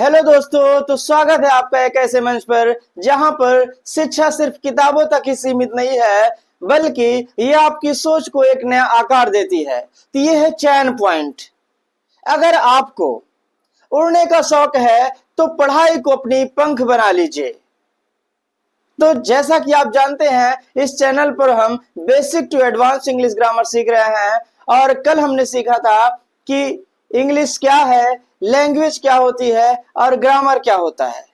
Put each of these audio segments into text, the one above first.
Hello दोस्तों, तो स्वागत है आपका एक ऐसे मंच पर जहां पर शिक्षा सिर्फ किताबों तक ही सीमित नहीं है, बल्कि ये आपकी सोच को एक नया आकार देती है। तो ये है चैन पॉइंट। अगर आपको उड़ने का शौक है तो पढ़ाई को अपनी पंख बना लीजिए। तो जैसा कि आप जानते हैं, इस चैनल पर हम basic to advance English grammar सीख रहे हैं। और कल हमने सीखा था कि इंग्लिश क्या है, लैंग्वेज क्या होती है और ग्रामर क्या होता है।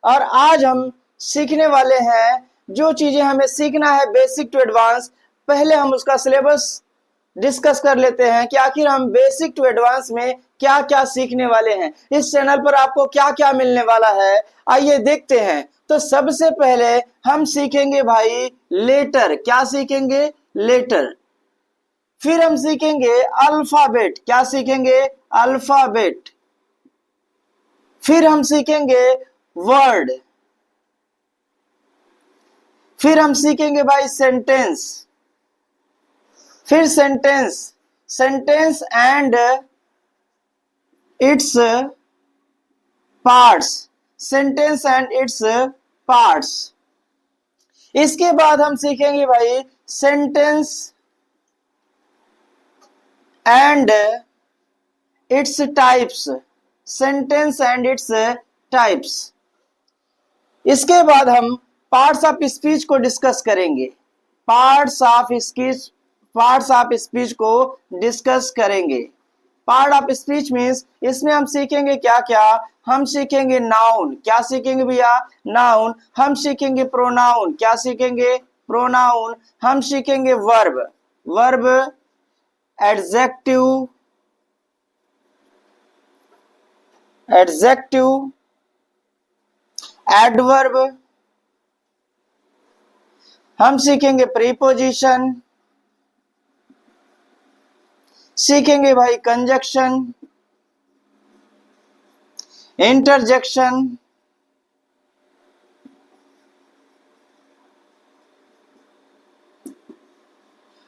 और आज हम सीखने वाले हैं जो चीजें हमें सीखना है बेसिक टू एडवांस। पहले हम उसका सिलेबस डिस्कस कर लेते हैं कि आखिर हम बेसिक टू एडवांस में क्या क्या सीखने वाले हैं, इस चैनल पर आपको क्या क्या मिलने वाला है। आइए देखते हैं। तो सबसे पहले हम सीखेंगे भाई लेटर। क्या सीखेंगे? लेटर। फिर हम सीखेंगे अल्फाबेट। क्या सीखेंगे? अल्फाबेट। फिर हम सीखेंगे वर्ड। फिर हम सीखेंगे भाई सेंटेंस। फिर sentence, sentence and its parts. Sentence and its parts. इसके बाद हम सीखेंगे भाई sentence and its types. Sentence and its types. इसके बाद हम पार्ट्स ऑफ स्पीच को डिस्कस करेंगे। Parts of speech, parts of speech को डिस्कस करेंगे। पार्ट ऑफ स्पीच मीन्स इसमें हम सीखेंगे क्या क्या। हम सीखेंगे नाउन। क्या सीखेंगे भैया? नाउन। हम सीखेंगे प्रोनाउन। क्या सीखेंगे? प्रोनाउन। हम सीखेंगे verb. Verb, adjective, adjective, adverb. हम सीखेंगे प्रीपोजिशन। सीखेंगे भाई कंजक्शन, इंटरजेक्शन,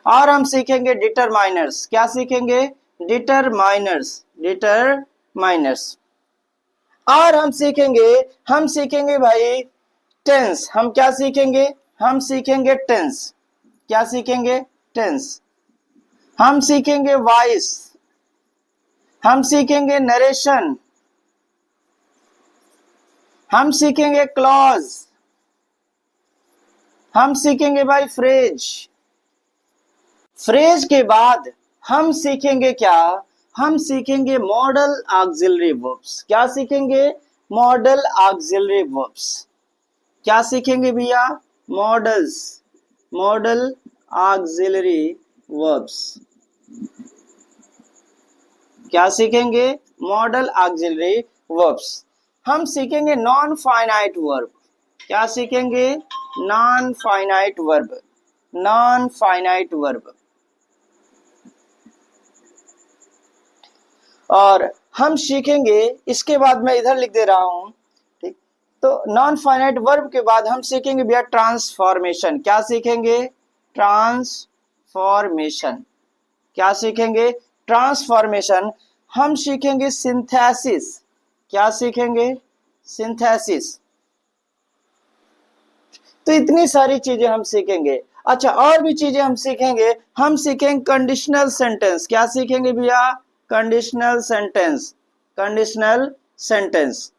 और हम सीखेंगे डिटरमाइनर्स। क्या सीखेंगे? Determiners, determiners. और हम सीखेंगे भाई टेंस। हम क्या सीखेंगे? हम सीखेंगे टेंस। क्या सीखेंगे? टेंस। हम सीखेंगे वॉइस। हम सीखेंगे नरेशन। हम सीखेंगे क्लॉज। हम सीखेंगे भाई फ्रेज। फ्रेज के बाद हम सीखेंगे क्या? हम सीखेंगे मॉडल ऑक्सिलरी वर्ब्स। क्या सीखेंगे? Model auxiliary verbs. क्या सीखेंगे भैया? Models, model auxiliary verbs. क्या सीखेंगे? Model auxiliary verbs. हम सीखेंगे नॉन फाइनाइट वर्ब। क्या सीखेंगे? Non finite verb, non finite verb. और हम सीखेंगे, इसके बाद मैं इधर लिख दे रहा हूं, ठीक। तो नॉन फाइनाइट वर्ब के बाद हम सीखेंगे भैया ट्रांसफॉर्मेशन। क्या सीखेंगे? ट्रांसफॉर्मेशन। क्या सीखेंगे? ट्रांसफॉर्मेशन। हम सीखेंगे सिंथेसिस। क्या सीखेंगे? सिंथेसिस। तो इतनी सारी चीजें हम सीखेंगे। अच्छा, और भी चीजें हम सीखेंगे। हम सीखेंगे कंडीशनल सेंटेंस। क्या सीखेंगे भैया? Conditional sentence, conditional sentence,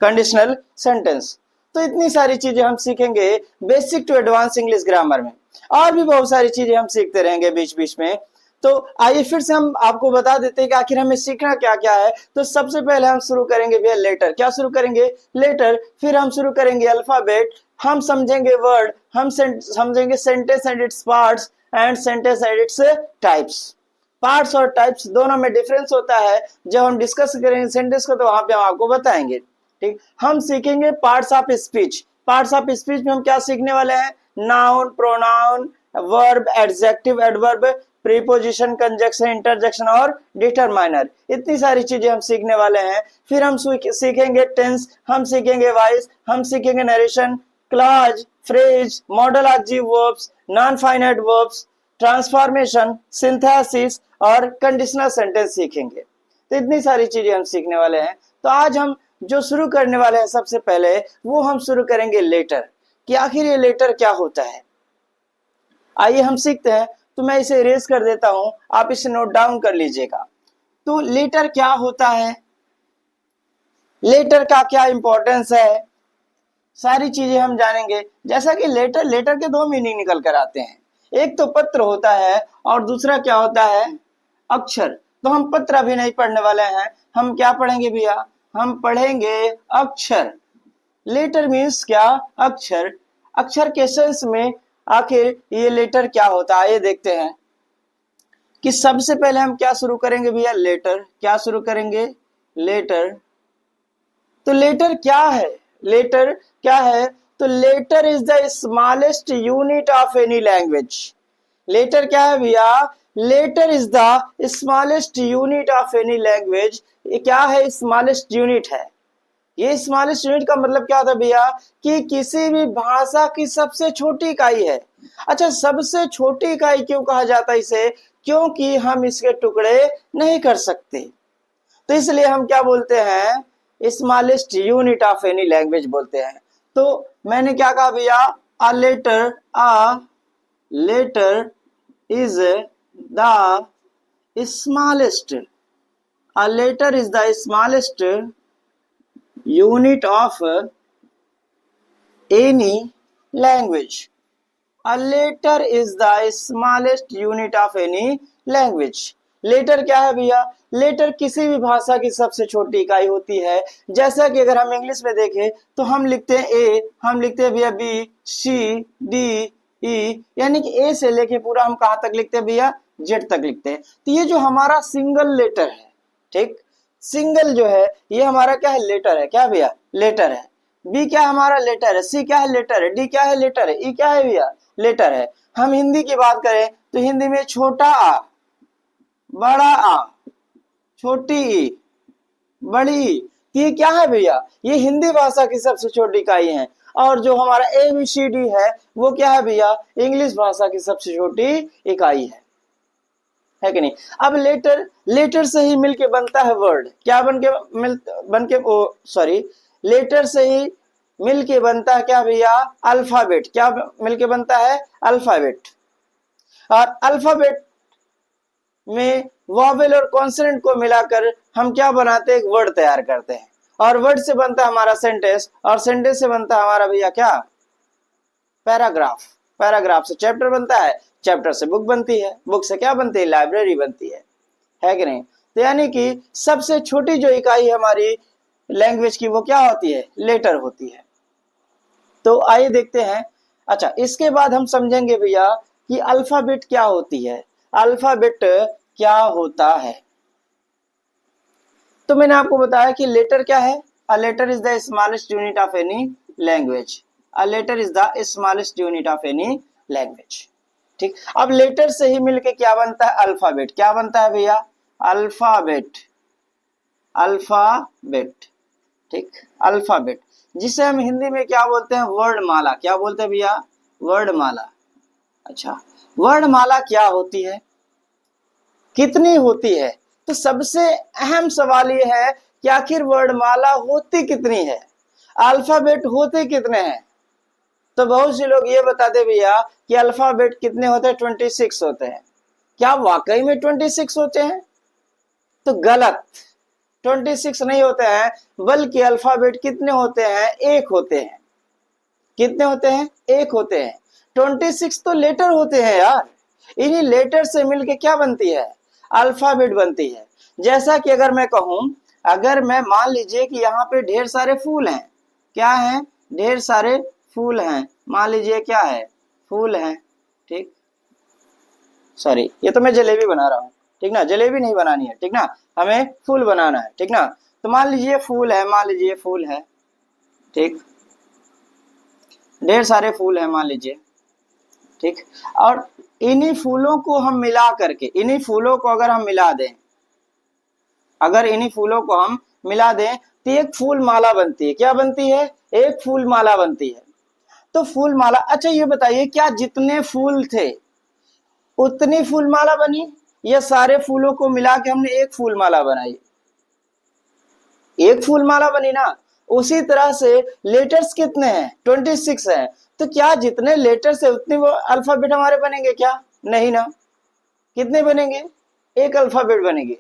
conditional sentence. तो इतनी सारी चीजें हम सीखेंगे basic to advance English grammar में। और भी बहुत सारी चीजें हम सीखते रहेंगे बीच बीच में। तो आइए फिर से हम आपको बता देते हैं कि आखिर हमें सीखना क्या क्या है। तो सबसे पहले हम शुरू करेंगे भैया लेटर। क्या शुरू करेंगे? लेटर। फिर हम शुरू करेंगे अल्फाबेट। हम समझेंगे वर्ड। हम समझेंगे sentence and its parts and sentence and its types. Parts और टाइप्स दोनों में डिफरेंस होता है। जब हम डिस्कस करेंगे सेंटेंस को तो वहां पे हम आपको बताएंगे, ठीक। हम सीखेंगे parts of speech. Parts of speech में हम क्या सीखने वाले हैं? Noun, pronoun, verb, adjective, adverb, preposition, conjunction, interjection और डिटरमाइनर। इतनी सारी चीजें हम सीखने वाले हैं। फिर हम सीखेंगे टेंस। हम सीखेंगे वॉइस। हम सीखेंगे narration, clause, phrase, model auxiliary verbs, non finite verbs, transformation, synthesis और कंडीशनल सेंटेंस सीखेंगे। तो इतनी सारी चीजें हम सीखने वाले हैं। तो आज हम जो शुरू करने वाले हैं सबसे पहले वो हम शुरू करेंगे लेटर, कि आखिर ये लेटर क्या होता है। आइए हम सीखते हैं। तो मैं इसे इरेज कर देता हूं, आप इसे नोट डाउन कर लीजिएगा। तो लेटर क्या होता है, लेटर का क्या इंपॉर्टेंस है, सारी चीजें हम जानेंगे। जैसा कि लेटर, लेटर के दो मीनिंग निकल कर आते हैं, एक तो पत्र होता है और दूसरा क्या होता है, अक्षर। तो हम पत्र अभी नहीं पढ़ने वाले हैं, हम क्या पढ़ेंगे भैया, हम पढ़ेंगे अक्षर। लेटर मीन्स क्या, अक्षर। अक्षर के सेंस में आखिर ये लेटर क्या होता है, ये देखते हैं कि सबसे पहले हम क्या शुरू करेंगे भैया, लेटर। क्या शुरू करेंगे, लेटर। तो लेटर क्या है, लेटर क्या है, तो letter is the smallest unit of any language. Letter क्या है भैया, letter is the smallest unit of any language. ये क्या है, स्मॉलेस्ट यूनिट है। ये स्मॉलेस्ट यूनिट का मतलब क्या होता है भैया, कि किसी भी भाषा की सबसे छोटी इकाई है। अच्छा, सबसे छोटी इकाई क्यों कहा जाता है इसे, क्योंकि हम इसके टुकड़े नहीं कर सकते, तो इसलिए हम क्या बोलते हैं, smallest unit of any language बोलते हैं। तो मैंने क्या कहा भैया, a letter is the smallest, a letter is the smallest unit of any language. A letter is the smallest unit of any language. Letter क्या है भैया, लेटर किसी भी भाषा की सबसे छोटी इकाई होती है। जैसा कि अगर हम इंग्लिश में देखें तो हम लिखते हैं ए, हम लिखते हैं भैया बी, सी, डी, ई, यानी कि ए से लेके पूरा हम कहाँ तक लिखते हैं भैया, जेड तक लिखते हैं। तो ये जो हमारा सिंगल लेटर है, ठीक, सिंगल जो है ये हमारा क्या है, लेटर है। क्या भैया, लेटर है। बी क्या हमारा, लेटर है। सी क्या है, लेटर है। डी क्या है, लेटर है। ई क्या है भैया, लेटर है। हम हिंदी की बात करें तो हिंदी में छोटा आ, बड़ा आ, छोटी ई, बड़ी ई, ये क्या है भैया, ये हिंदी भाषा की सबसे छोटी इकाई है। और जो हमारा ABCD है वो क्या है भैया, इंग्लिश भाषा की सबसे छोटी इकाई है कि नहीं। अब लेटर, लेटर से ही मिलके बनता है वर्ड। क्या बन के सॉरी, लेटर से ही मिलके बनता है क्या भैया, अल्फाबेट। क्या मिलके बनता है, अल्फाबेट। और अल्फाबेट में वॉवेल और कॉन्सोनेंट को मिलाकर हम क्या बनाते हैं, एक वर्ड तैयार करते हैं। और वर्ड से बनता है हमारा सेंटेंस, और सेंटेंस से बनता है हमारा भैया क्या, पैराग्राफ। पैराग्राफ से चैप्टर बनता है, चैप्टर से बुक बनती है, बुक से क्या बनती है, लाइब्रेरी बनती है कि नहीं। तो यानी कि सबसे छोटी जो इकाई है हमारी लैंग्वेज की वो क्या होती है, लेटर होती है। तो आइए देखते हैं। अच्छा, इसके बाद हम समझेंगे भैया कि अल्फाबेट क्या होती है, अल्फाबेट क्या होता है। तो मैंने आपको बताया कि लेटर क्या है, a letter is the smallest unit of any language. A letter is the smallest unit of any language, ठीक। अब लेटर से ही मिलके क्या बनता है, अल्फाबेट। क्या बनता है भैया, अल्फाबेट, अल्फाबेट, ठीक, अल्फाबेट, जिसे हम हिंदी में क्या बोलते हैं, वर्णमाला। क्या बोलते हैं भैया, वर्णमाला। अच्छा, वर्णमाला क्या होती है, कितनी होती है। तो सबसे अहम सवाल ये है कि आखिर वर्णमाला होती कितनी है, अल्फाबेट होते कितने हैं। तो बहुत से लोग ये बताते भैया कि अल्फाबेट कितने होते हैं, 26 होते हैं। क्या वाकई में 26 होते हैं, तो गलत, 26 नहीं होते हैं, बल्कि अल्फाबेट कितने होते हैं, एक होते हैं। कितने होते हैं, एक होते हैं। 26 तो लेटर होते हैं यार, इन्हीं लेटर से मिलके क्या बनती है, अल्फाबेट बनती है। जैसा कि अगर मैं कहूं, अगर मैं मान लीजिए कि यहाँ पे ढेर सारे फूल हैं, क्या है, ढेर सारे फूल हैं, मान लीजिए क्या है, फूल हैं, ठीक। सॉरी, ये तो मैं जलेबी बना रहा हूँ, ठीक ना, जलेबी नहीं बनानी है, ठीक ना, हमें फूल बनाना है, ठीक ना। तो मान लीजिए फूल है, मान लीजिए फूल है, ठीक, ढेर सारे फूल हैं मान लीजिए, ठीक। और इन्हीं फूलों को हम मिला करके, इन्हीं फूलों को अगर हम मिला दें, अगर इन्हीं फूलों को हम मिला दें तो एक फूल माला बनती है। क्या बनती है, एक फूल माला बनती है। तो फूल माला, अच्छा ये बताइए, क्या जितने फूल थे उतनी फूल माला बनी, या सारे फूलों को मिला के हमने एक फूल माला बनाई, एक फूलमाला बनी ना। उसी तरह से लेटर्स कितने हैं? 26 हैं। तो क्या जितने लेटर्स है उतने वो अल्फाबेट हमारे बनेंगे क्या? नहीं ना। कितने बनेंगे? एक अल्फाबेट बनेंगे।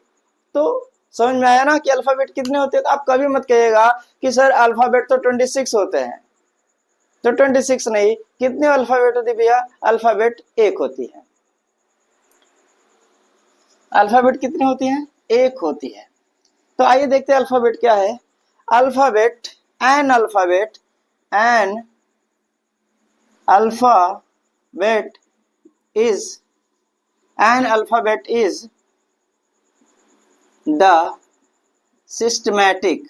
तो समझ में आया ना कि अल्फाबेट कितने होते हैं। तो आप कभी मत कहिएगा कि सर अल्फाबेट तो 26 होते हैं। तो 26 नहीं, कितने अल्फाबेट होती है भैया? अल्फाबेट एक होती है। अल्फाबेट कितनी होती हैं? एक होती है। तो आइए देखते हैं अल्फाबेट क्या है। Alphabet, an alphabet, an alphabet is, an alphabet is the systematic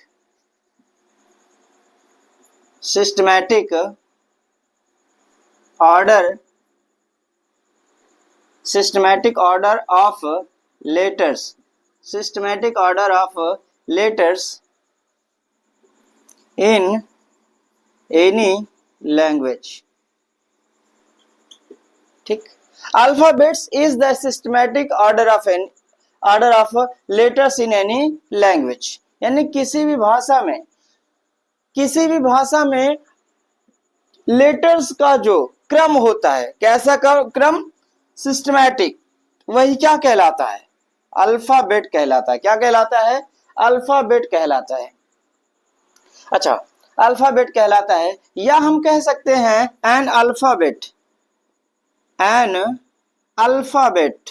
order of letters, systematic order of letters in any language। ठीक, alphabets is the systematic order of letters in any language, यानी किसी भी भाषा में letters का जो क्रम होता है, कैसा क्रम? सिस्टमैटिक। वही क्या कहलाता है? अल्फाबेट कहलाता है। क्या कहलाता है? अल्फाबेट कहलाता है। अच्छा, अल्फाबेट कहलाता है, या हम कह सकते हैं an alphabet, an alphabet,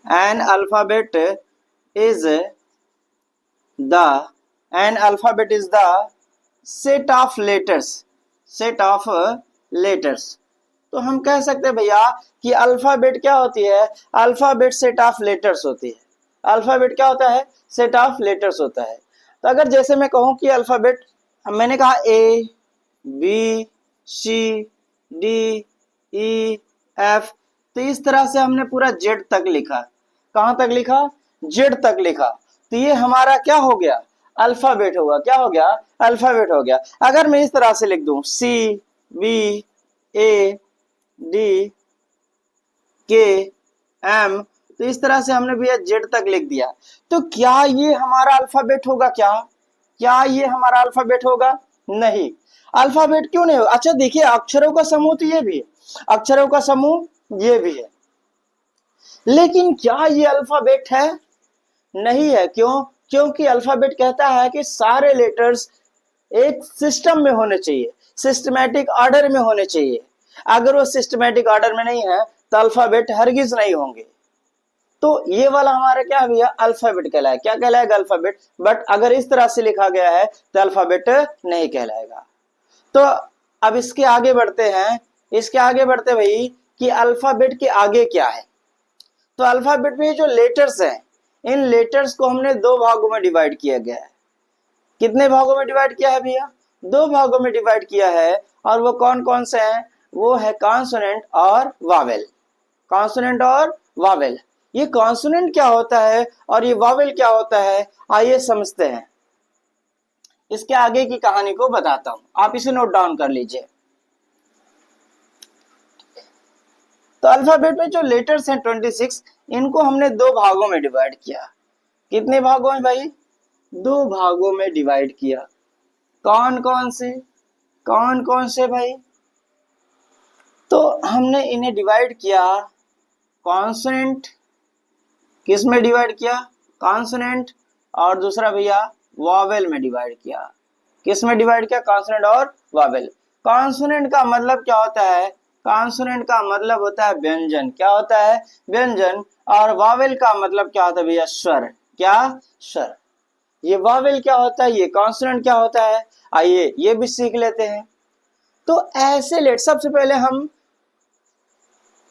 an alphabet is the, an alphabet is the set of letters, set of letters. तो हम कह सकते हैं भैया कि अल्फाबेट क्या होती है? अल्फाबेट सेट ऑफ लेटर्स होती है। अल्फाबेट क्या होता है? सेट ऑफ लेटर्स होता है। तो अगर जैसे मैं कहूं कि अल्फाबेट, मैंने कहा A B C D E F, तो इस तरह से हमने पूरा जेड तक लिखा। कहां तक लिखा? जेड तक लिखा। तो ये हमारा क्या हो गया? अल्फाबेट होगा। क्या हो गया? अल्फाबेट हो गया। अगर मैं इस तरह से लिख दूं सी बी ए डी के एम, तो इस तरह से हमने भैया जेड तक लिख दिया। तो क्या ये हमारा अल्फाबेट होगा? क्या ये हमारा अल्फाबेट होगा? नहीं। अल्फाबेट क्यों नहीं होगा? अच्छा देखिए, अक्षरों का समूह तो ये भी है, अक्षरों का समूह ये भी है, लेकिन क्या ये अल्फाबेट है? नहीं है। क्यों? क्योंकि अल्फाबेट कहता है कि सारे लेटर्स एक सिस्टम में होने चाहिए, सिस्टमैटिक ऑर्डर में होने चाहिए। अगर वो सिस्टमैटिक ऑर्डर में नहीं है तो अल्फाबेट हरगिज नहीं होंगे। तो ये वाला हमारा क्या भैया? अल्फाबेट कहलाएगा। क्या कहलाएगा? अल्फाबेट। बट अगर इस तरह से लिखा गया है तो अल्फाबेट नहीं कहलाएगा। तो अब इसके आगे बढ़ते हैं, इसके आगे बढ़ते भाई कि अल्फाबेट के आगे क्या है। तो अल्फाबेट में जो लेटर्स हैं, इन लेटर्स को हमने दो भागों में डिवाइड किया गया है। कितने भागों में डिवाइड किया है भैया? दो भागों में डिवाइड किया है। और वो कौन कौन से हैं? वो है कॉन्सोनेंट और वावेल। कॉन्सोनेंट और वावेल। ये कॉन्सोनेंट क्या होता है और ये वावेल क्या होता है, आइए समझते हैं। इसके आगे की कहानी को बताता हूं, आप इसे नोट डाउन कर लीजिए। तो अल्फाबेट में जो लेटर्स हैं 26, इनको हमने दो भागों में डिवाइड किया। कितने भागों में भाई? दो भागों में डिवाइड किया। कौन कौन से भाई? तो हमने इन्हें डिवाइड किया कॉन्सोनेंट, किस में डिवाइड किया? कॉन्सोनेंट। और दूसरा भैया वावेल में डिवाइड किया। किस में डिवाइड किया? कॉन्सोनेंट और वावेल। कॉन्सोनेंट का मतलब क्या होता है? कॉन्सोनेंट का मतलब होता है व्यंजन। क्या होता है? व्यंजन। और वावेल का मतलब क्या होता है भैया? स्वर। क्या? स्वर। ये वावेल क्या होता है? ये कॉन्सोनेंट क्या होता है? आइए ये भी सीख लेते हैं। तो ऐसे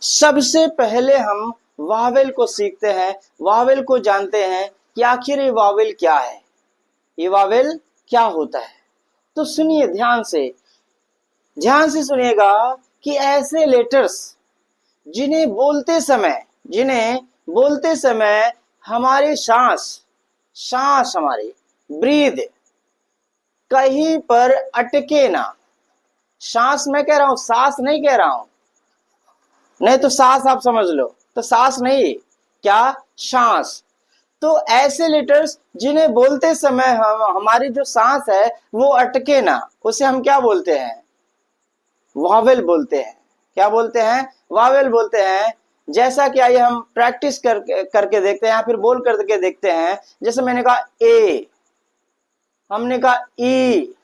सबसे पहले हम वावेल को सीखते हैं, वावेल को जानते हैं कि आखिर ये वावेल क्या है, ये वावेल क्या होता है। तो सुनिए ध्यान से सुनिएगा कि ऐसे लेटर्स जिन्हें बोलते समय हमारी सांस हमारी ब्रीद कहीं पर अटके ना। सांस मैं कह रहा हूं, सांस नहीं कह रहा हूं, नहीं तो सांस आप समझ लो, तो सांस नहीं, क्या? सांस। तो ऐसे लेटर्स जिन्हें बोलते समय हमारी जो सांस है वो अटके ना, उसे हम क्या बोलते हैं? वावेल बोलते हैं। क्या बोलते हैं? वावेल बोलते हैं। जैसा कि आइए हम प्रैक्टिस करके देखते हैं या फिर बोल करके देखते हैं। जैसे मैंने कहा ए, हमने कहा ई,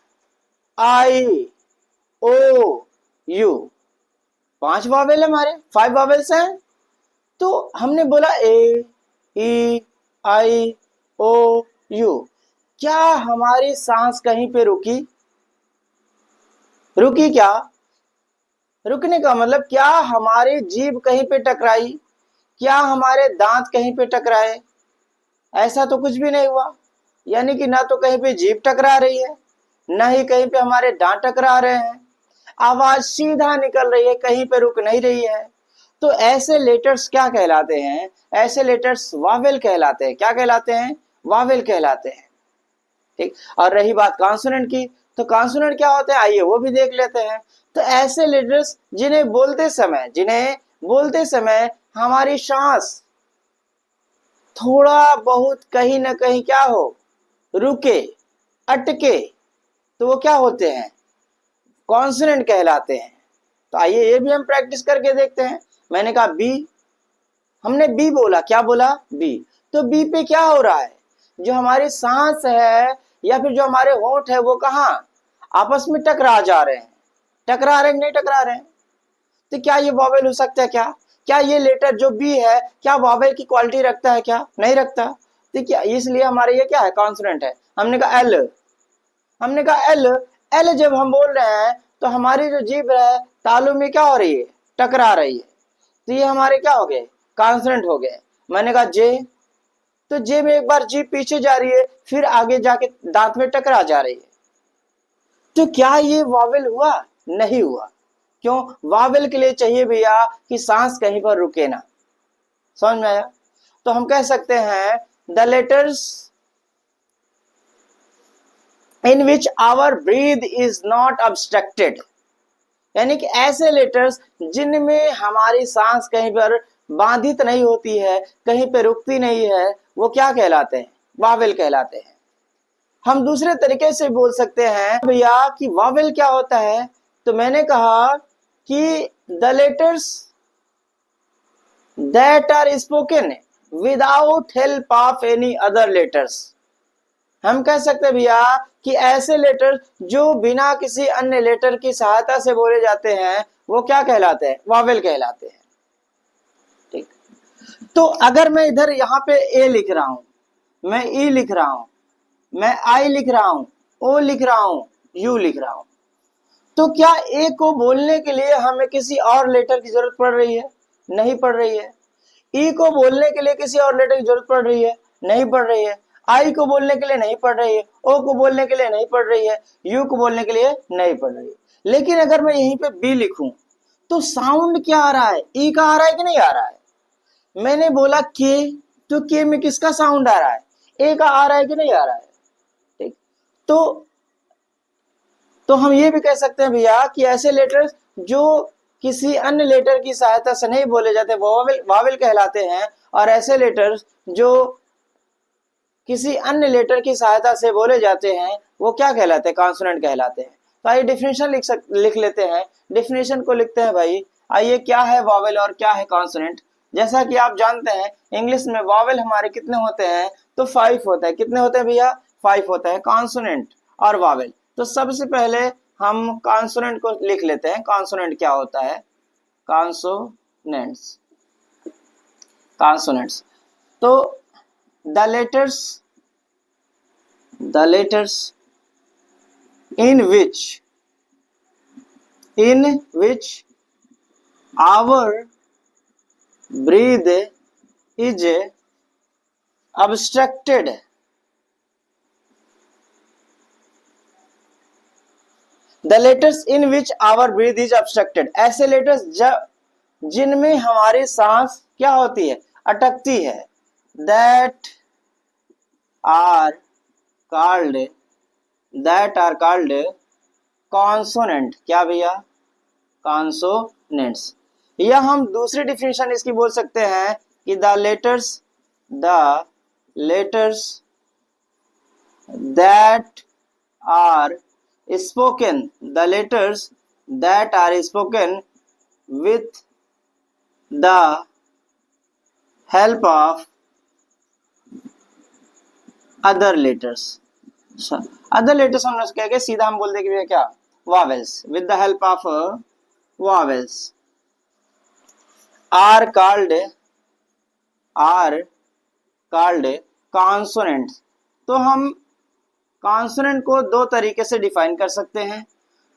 आई, ओ, यू, 5 वावेल है, हमारे 5 वावेल्स हैं। तो हमने बोला ए, ई, आई, ओ, यू। क्या हमारी सांस कहीं पे रुकी? रुकी क्या? रुकने का मतलब क्या हमारी जीभ कहीं पे टकराई? क्या हमारे दांत कहीं पे टकराए? ऐसा तो कुछ भी नहीं हुआ। यानी कि ना तो कहीं पे जीभ टकरा रही है, ना ही कहीं पे हमारे दांत टकरा रहे हैं। आवाज सीधा निकल रही है, कहीं पे रुक नहीं रही है। तो ऐसे लेटर्स क्या कहलाते हैं? ऐसे लेटर्स वावेल कहलाते हैं। क्या कहलाते हैं? वावेल कहलाते हैं। ठीक। और रही बात कॉन्सोनेंट की, तो कॉन्सोनेंट क्या होते हैं, आइए वो भी देख लेते हैं। तो ऐसे लेटर्स जिन्हें बोलते समय हमारी सांस थोड़ा बहुत कहीं ना कहीं क्या हो, रुके, अटके, तो वो क्या होते हैं? कॉन्सोनेंट कहलाते हैं। तो आइए ये भी हम प्रैक्टिस करके देखते हैं। मैंने कहा बी, हमने बी बोला। क्या बोला? बी। तो बी पे क्या हो रहा है? जो हमारी सांस है या फिर जो हमारे होंठ है वो कहाँ आपस में टकरा जा रहे हैं। टकरा रहे हैं नहीं टकरा रहे हैं? तो क्या ये वॉवेल हो सकता है? क्या ये लेटर जो बी है क्या वॉवेल की क्वालिटी रखता है? क्या नहीं रखता। तो क्या इसलिए हमारे ये क्या है? कॉन्सोनेंट है। हमने कहा एल, हमने कहा एल। एल जब हम बोल रहे हैं तो हमारी जो जीभ है तालू में क्या हो रही है? टकरा रही है। तो ये हमारे क्या हो गए? कॉन्सोनेंट हो गए। मैंने कहा जे, तो जे में एक बार जीभ पीछे जा रही है, फिर आगे जाके दांत में टकरा जा रही है। तो क्या ये वॉवेल हुआ? नहीं हुआ। क्यों? वॉवेल के लिए चाहिए भैया कि सांस कहीं पर रुके ना। समझ में आया? तो हम कह सकते हैं the letters in which our breath is not obstructed, यानी कि ऐसे लेटर्स जिनमें हमारी सांस कहीं पर बाधित नहीं होती है, कहीं पे रुकती नहीं है, वो क्या कहलाते हैं? वावेल कहलाते हैं। हम दूसरे तरीके से बोल सकते हैं भैया कि वावेल क्या होता है। तो मैंने कहा कि the letters that are spoken without help of any other letters. हम कह सकते हैं भैया कि ऐसे लेटर जो बिना किसी अन्य लेटर की सहायता से बोले जाते हैं वो क्या कहलाते हैं? वावेल कहलाते हैं। ठीक। तो अगर मैं इधर यहाँ पे ए लिख रहा हूं, मैं ई लिख रहा हूं, मैं आई लिख रहा हूं, ओ लिख रहा हूं, यू लिख रहा हूं, तो क्या ए को बोलने के लिए हमें किसी और लेटर की जरूरत पड़ रही है? नहीं पड़ रही है। ई को बोलने के लिए किसी और लेटर की जरूरत पड़ रही है? नहीं पड़ रही है। आई को बोलने के लिए नहीं पड़ रही है। ओ को बोलने के लिए नहीं पड़ रही है। यू को बोलने के लिए नहीं पड़ रही है। लेकिन अगर मैं यहीं पे बी लिखूं तो साउंड क्या आ रहा है? ई का आ रहा है कि नहीं आ रहा है? मैंने बोला के, तो के में किसका साउंड आ रहा है? ए का आ रहा है कि नहीं आ रहा है? ठीक। तो हम ये भी कह सकते हैं भैया कि ऐसे लेटर्स जो किसी अन्य लेटर की सहायता से नहीं बोले जाते वावेल वावेल कहलाते हैं, और ऐसे लेटर्स जो किसी अन्य लेटर की सहायता से बोले जाते हैं वो क्या कहलाते हैं? कॉन्सोनेंट कहलाते हैं। तो आइए डिफिनेशन लिख लेते हैं। डिफिनेशन को लिखते हैं भाई। आइए क्या है वावेल और क्या है कॉन्सोनेंट। जैसा कि आप जानते हैं इंग्लिश में वावेल हमारे कितने होते हैं? तो 5 होता है। कितने होते हैं भैया? 5 होता है कॉन्सोनेंट और वावेल। तो सबसे पहले हम कॉन्सोनेंट को लिख लेते हैं। कॉन्सोनेंट क्या होता है? Consonants, consonants. तो the letters in which our breath is obstructed, the letters in which our breath is obstructed, ऐसे लेटर्स जिनमें हमारी सांस क्या होती है? अटकती है। that are called consonant। क्या भैया? consonants। या हम दूसरी डिफिनेशन इसकी बोल सकते हैं कि the letters that are spoken, the letters that are spoken with the help of other letters. Other letters हम कह के सीधा हम बोल देंगे भैया क्या, vowels, with the help of vowels are called consonants. तो हम कॉन्सोनेंट को दो तरीके से डिफाइन कर सकते हैं,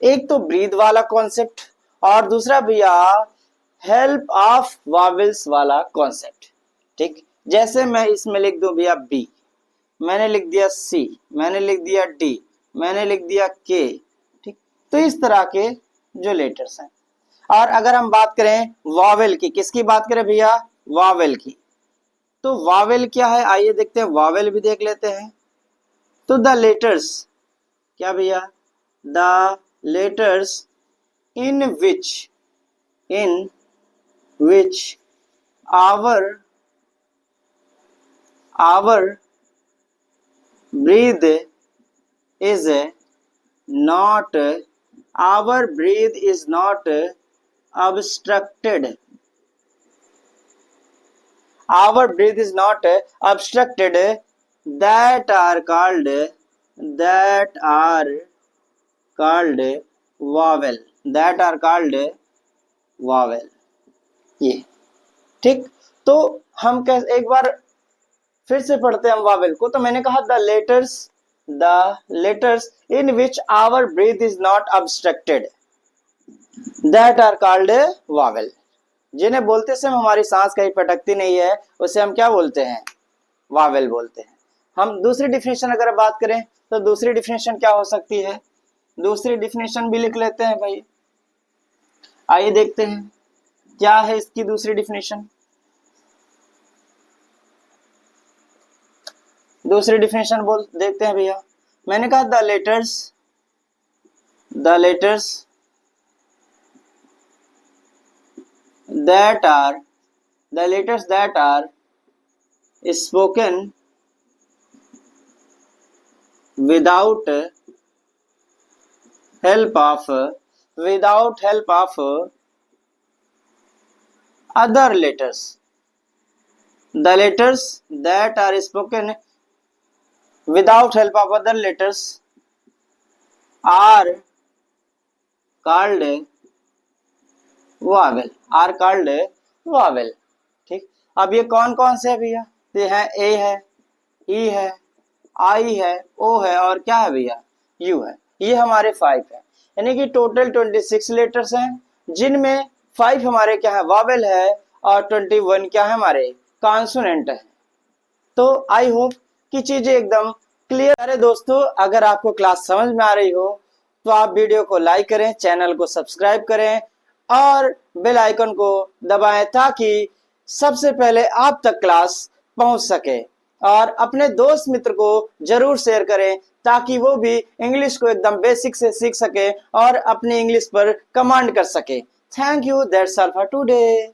एक तो ब्रीथ वाला कॉन्सेप्ट और दूसरा भैया हेल्प ऑफ वॉवेल्स वाला कॉन्सेप्ट. ठीक, जैसे मैं इसमें लिख दूं भैया बी, मैंने लिख दिया सी, मैंने लिख दिया डी, मैंने लिख दिया के. ठीक, तो इस तरह के जो लेटर्स हैं. और अगर हम बात करें वॉवेल की, किसकी बात करें भैया, वॉवेल की, तो वॉवेल क्या है आइए देखते हैं, वॉवेल भी देख लेते हैं. तो द लेटर्स क्या भैया, the letters in which our breath is not obstructed. Our breath is not obstructed. That are called vowel. That are called vowel. ये ठीक. तो हम कैसे, एक बार फिर से पढ़ते हैं हम वावेल को. तो मैंने कहा the letters in which our breath is not obstructed, that are called vowel. जिन्हें बोलते समय हमारी सांस कहीं पटकती नहीं है उसे हम क्या बोलते हैं, वावेल बोलते हैं. हम दूसरी डिफिनेशन अगर बात करें तो दूसरी डिफिनेशन क्या हो सकती है, दूसरी डिफिनेशन भी लिख लेते हैं भाई. आइए देखते हैं क्या है इसकी दूसरी डिफिनेशन. दूसरी डिफिनेशन बोल देखते हैं भैया. मैंने कहा the letters that are spoken without help of other letters. The letters that are spoken without help of other letters are called vowel. ठीक, अब ये कौन कौन से है भैया, ये है ए है, ई है, आई है, ओ है और क्या है भैया, यू है. ये हमारे 5 है, यानी कि टोटल 26 लेटर्स हैं, जिनमें 5 हमारे क्या है, वॉवेल है और 21 क्या है हमारे कॉन्सोनेंट है. तो आई होप कि चीजें एकदम क्लियर है दोस्तों. अगर आपको क्लास समझ में आ रही हो तो आप वीडियो को लाइक करें, चैनल को सब्सक्राइब करें और बेल आइकन को दबाएं ताकि सबसे पहले आप तक क्लास पहुंच सके. और अपने दोस्त मित्र को जरूर शेयर करें ताकि वो भी इंग्लिश को एकदम बेसिक से सीख सके और अपनी इंग्लिश पर कमांड कर सके. Thank you, that's all for today.